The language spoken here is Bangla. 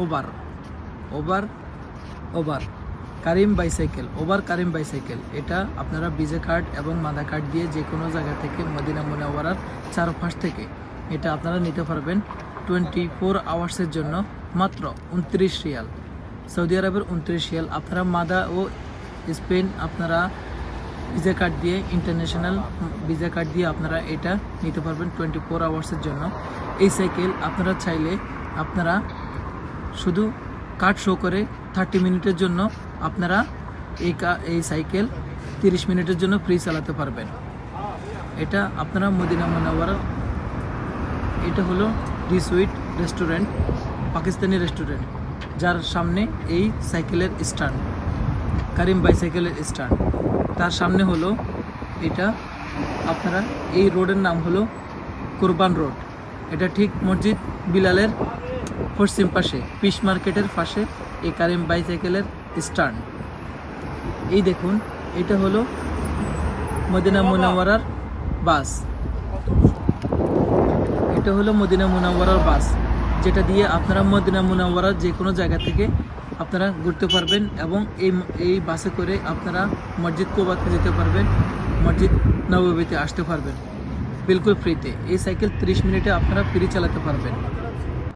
ওভার ওভার ওভার কারিম বাইসাইকেল, ওভার কারিম বাইসাইকেল। এটা আপনারা ভিসা কার্ড এবং মাদা কার্ড দিয়ে যে কোনো জায়গা থেকে মদিনা মুনাওয়ারার চারপাশ থেকে এটা আপনারা নিতে পারবেন 24 আওয়ার্সের জন্য মাত্র 29 রিয়াল, সৌদি আরবের 29 রিয়াল। আপনারা মাদা ও স্পেন আপনারা ভিসা কার্ড দিয়ে, ইন্টারন্যাশনাল ভিসা কার্ড দিয়ে আপনারা এটা নিতে পারবেন 24 আওয়ার্সের জন্য। এই সাইকেল আপনারা চাইলে আপনারা শুধু কার্ড শো করে 30 মিনিটের জন্য আপনারা এই সাইকেল 30 মিনিটের জন্য ফ্রি চালাতে পারবেন। এটা আপনারা মদিনা মুনাওয়ারা, এটা হলো D sweet restaurant, Pakistani restaurant, যার সামনে এই সাইকেলের স্ট্যান্ড, কারিম বাইসাইকেলের স্ট্যান্ড। তার সামনে হলো এটা আপনারা, এই রোডের নাম হলো কুরবান রোড। এটা ঠিক মসজিদ বিলালের পশ্চিম পাশে, ফিশ মার্কেটের পাশে এই কারিম বাইসাইকেলের স্ট্যান্ড। এই দেখুন, এটা হলো মদিনা মুনাওয়ারার বাস, এটা হলো মদিনা মুনাওয়ারার বাস, যেটা দিয়ে আপনারা মদিনা মুনাওয়ারার যে কোনো জায়গা থেকে আপনারা ঘুরতে পারবেন এবং এই বাসে করে আপনারা মসজিদ কুবাতে যেতে পারবেন, মসজিদ নববীতে আসতে পারবেন বিলকুল ফ্রিতে। এই সাইকেল 30 মিনিটে আপনারা ফ্রি চালাতে পারবেন।